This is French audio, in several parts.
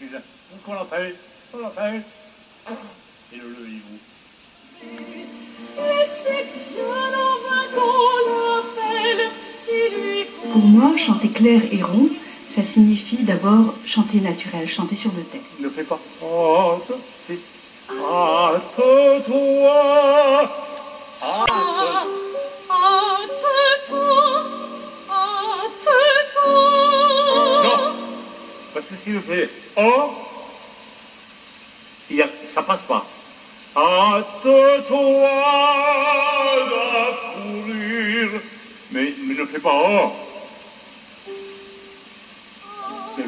suffisant. Qu'on l'a fait, et le levez-vous. Pour moi, chanter clair et rond, ça signifie d'abord chanter naturel, chanter sur le texte. Ne fais pas hâte, c'est hâte-toi. Non, parce que si je fais oh, ça passe pas. Hâte-toi d'accourir. Mais ne fais pas oh.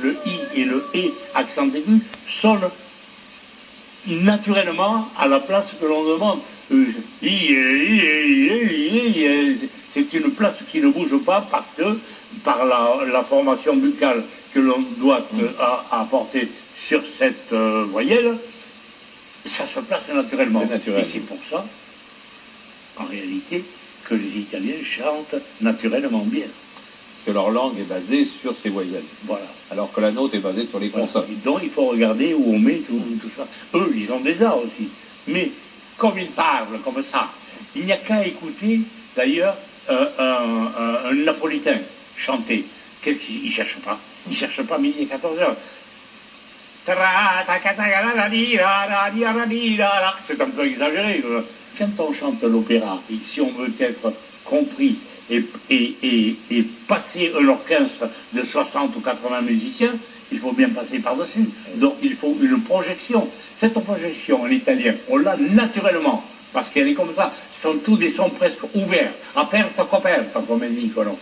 Le i et le e, accent aigu, sonnent naturellement à la place que l'on demande. C'est une place qui ne bouge pas parce que par la formation buccale que l'on doit apporter sur cette voyelle, ça se place naturellement. C'est naturel. Et c'est pour ça, en réalité, que les Italiens chantent naturellement bien. Parce que leur langue est basée sur ces voyelles. Voilà. Alors que la nôtre est basée sur les consonnes. Donc il faut regarder où on met tout ça. Eux, ils ont des arts aussi. Mais comme ils parlent comme ça, il n'y a qu'à écouter, d'ailleurs, un napolitain chanter. Qu'est-ce qu'il ne cherche pas? Il ne cherche pas midi et 14h. C'est un peu exagéré. Quand on chante l'opéra, et si on veut être compris et passer un orchestre de 60 ou 80 musiciens, il faut bien passer par-dessus. Donc il faut une projection. Cette projection en italien, on l'a naturellement, parce qu'elle est comme ça. Ce sont tous des sons presque ouverts. Aperto, coperto, comme dicono.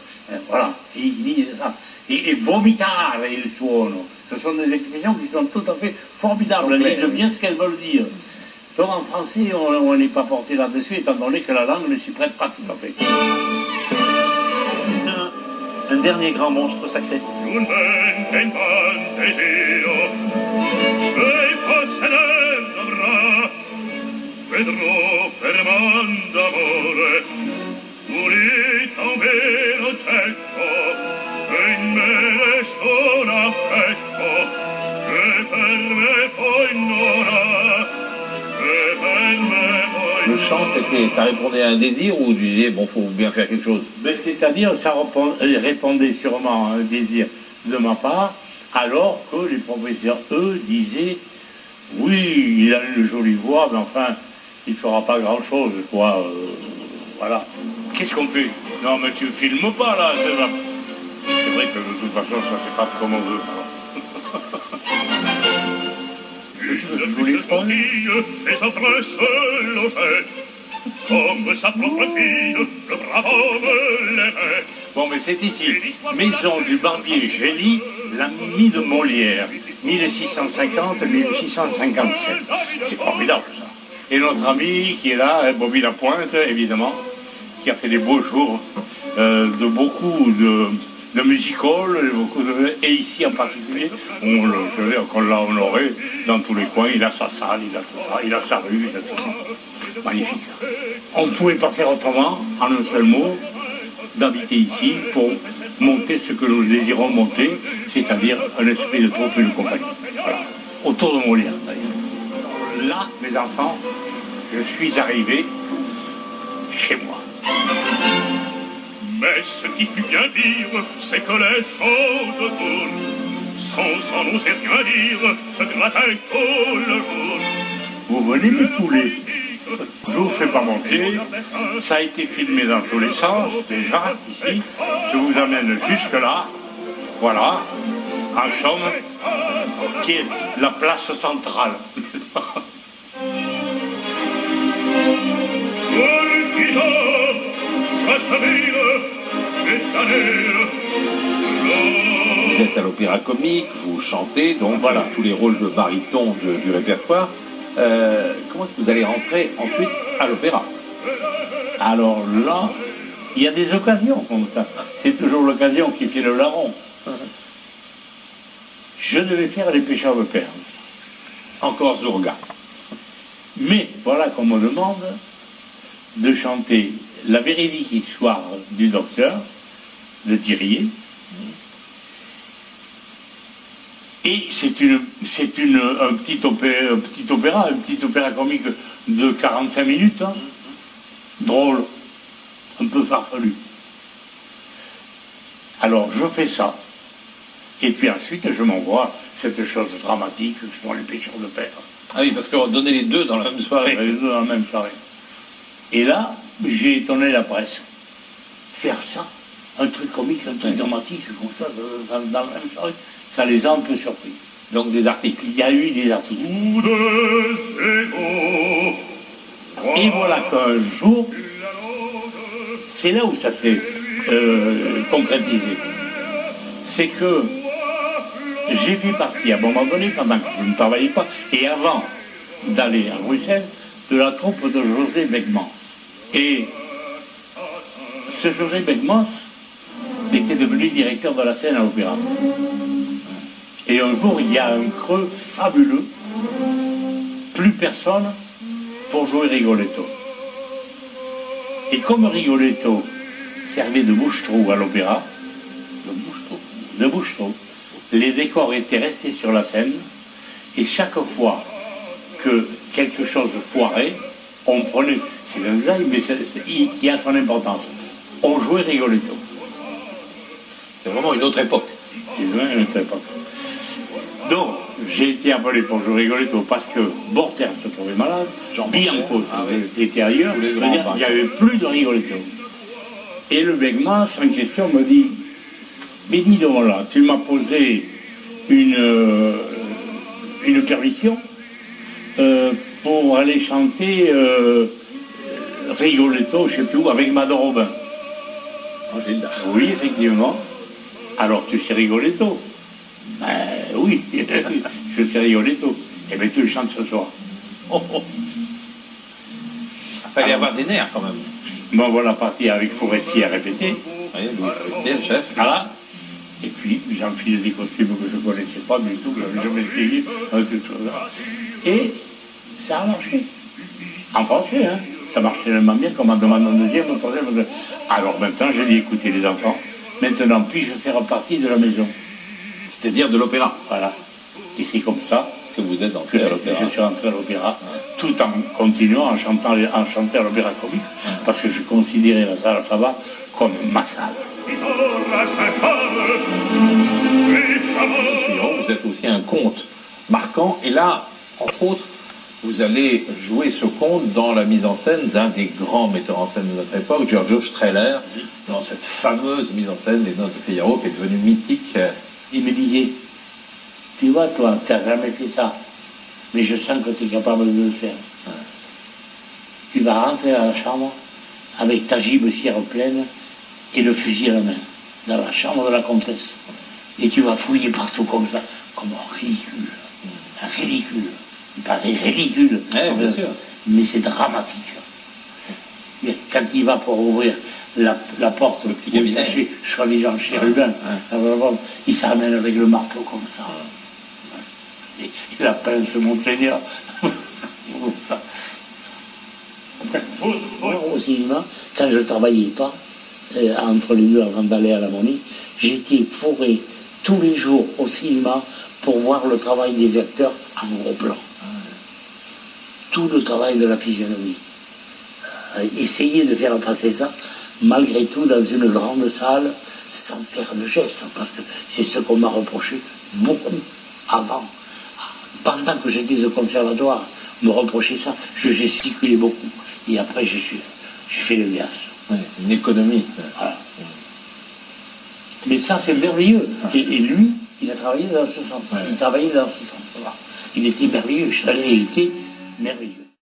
Voilà. Et il dit ça. Et vomitare il suono. Ce sont des expressions qui sont tout à fait formidables. Elles disent bien ce qu'elles veulent dire. Donc en français, on n'est pas porté là-dessus, étant donné que la langue ne s'y prête pas tout à fait. Un dernier grand monstre sacré. Le chant, ça répondait à un désir ou tu disais, bon, faut bien faire quelque chose? C'est-à-dire, ça répondait sûrement à un désir de ma part, alors que les professeurs, eux, disaient, oui, il a une jolie voix, mais enfin, il ne fera pas grand-chose, quoi. Voilà. Qu'est-ce qu'on fait? Non, mais tu filmes pas, là. C'est vrai que de toute façon, ça se passe comme on veut, quoi. Je vous l'expose. Et sa presse le jette, comme sa propre fille, le brave homme l'aimerait. Bon, mais c'est ici. Maison du barbier Gély, l'ami de Molière. 1650-1657. C'est formidable, ça. Et notre ami qui est là, Bobby Lapointe, évidemment, qui a fait des beaux jours de beaucoup de music-hall, et ici en particulier, on l'a honoré dans tous les coins. Il a sa salle, il a tout ça, il a sa rue, il a tout ça. Magnifique. On ne pouvait pas faire autrement, en un seul mot, d'habiter ici pour monter ce que nous désirons monter, c'est-à-dire un esprit de troupe et de compagnie. Voilà. Autour de Molière, d'ailleurs. Là, mes enfants, je suis arrivé chez moi. Mais ce qui fut bien dire, c'est que les choses tournent, sans en oser rien dire, se grattaient tout le jour. Vous venez mes poulets. Je vous fais pas monter. Ça a été filmé dans tous les sens, déjà, ici. Je vous amène jusque là. Voilà. En somme, qui est la place centrale. Vous êtes à l'opéra comique, vous chantez, donc voilà tous les rôles de baryton du répertoire. Comment est-ce que vous allez rentrer ensuite à l'opéra? Alors là, il y a des occasions comme ça. C'est toujours l'occasion qui fait le larron. Je devais faire Les Pêcheurs de perles. Encore Zourga. Mais voilà qu'on me demande de chanter la véridique histoire du docteur de Thirier Et c'est un petit opéra comique de 45 minutes, hein, drôle, un peu farfelu. Alors je fais ça, et puis ensuite je m'envoie cette chose dramatique que sont les pêcheurs de perles. Ah oui, parce qu'on donnait les deux dans la même soirée. Les deux dans la même soirée. Et là, j'ai étonné la presse. Faire ça, un truc comique, un truc dramatique, comme ça, dans la même soirée, ça les a un peu surpris. Donc des articles. Il y a eu des articles. Et voilà qu'un jour, c'est là où ça s'est concrétisé. C'est que j'ai fait partie à un moment donné, pendant que je ne travaillais pas, et avant d'aller à Bruxelles, de la troupe de José Begmans. Et ce José Begmans était devenu directeur de la scène à l'opéra. Et un jour, il y a un creux fabuleux, plus personne pour jouer Rigoletto. Et comme Rigoletto servait de bouche-trou à l'opéra, de bouche-trou, les décors étaient restés sur la scène, et chaque fois que quelque chose foirait, on prenait, c'est un détail, mais qui a son importance, on jouait Rigoletto. C'est vraiment une autre époque. C'est vraiment une autre époque. Donc, j'ai été appelé pour jouer Rigoletto parce que Borter se trouvait malade, Bianco était ailleurs, il n'y avait plus de Rigoletto. Et le Begmans, en question, me dit, mais dis donc là, tu m'as posé une permission pour aller chanter Rigoletto, je ne sais plus où, avec Madame Robin. Oui, effectivement. Alors, tu sais Rigoletto? Ben oui, je sais Rigoletto. Eh bien, tu le chantes ce soir. Oh, oh. Il fallait avoir des nerfs quand même. Bon, voilà, parti avec Forestier à répéter. Oui, Louis Forestier, le chef. Voilà. Et puis, j'enfile des costumes que je ne connaissais pas du tout, que je n'avais jamais essayé, toutes choses-là. Et ça a marché. En français, hein. Ça marchait tellement bien qu'on m'a demandé un deuxième, un troisième. Alors maintenant, j'ai dit, écoutez les enfants, maintenant, puis-je faire partie de la maison? C'est-à-dire de l'opéra. Voilà. Et c'est comme ça que vous êtes entré à l'opéra. Je suis entré à l'opéra, tout en continuant à chanter à l'opéra comique, parce que je considérais la salle Alphaba comme ma salle. Vous êtes aussi un conte marquant, et là, entre autres, vous allez jouer ce conte dans la mise en scène d'un des grands metteurs en scène de notre époque, Giorgio Strehler, dans cette fameuse mise en scène des Noces de Figaro qui est devenue mythique. Il me disait, tu vois toi, tu n'as jamais fait ça, mais je sens que tu es capable de le faire. Tu vas rentrer à la chambre avec ta gibecière pleine et le fusil à la main, dans la chambre de la comtesse. Et tu vas fouiller partout comme ça, comme un ridicule. Un ridicule. Il paraît ridicule, bien sûr. Mais c'est dramatique. Et quand il va pour ouvrir la porte, le petit cabinet, sur les gens chérubins, il s'amène avec le marteau comme ça. Et la pince, Monseigneur. Ça. Au cinéma, quand je ne travaillais pas, entre les deux avant d'aller à la Monie, j'étais fourré tous les jours au cinéma pour voir le travail des acteurs en gros plan. Tout le travail de la physionomie. Essayer de faire passer ça, malgré tout, dans une grande salle, sans faire de gestes, parce que c'est ce qu'on m'a reproché beaucoup avant. Pendant que j'étais au conservatoire, on me reprochait ça, je gesticulais beaucoup. Et après, j'ai fait le gaz. Ouais, une économie. Voilà. Mais ça, c'est merveilleux. Et lui, il a travaillé dans ce sens. Il travaillait dans ce sens-là. Il était merveilleux. Chalet, il était merveilleux.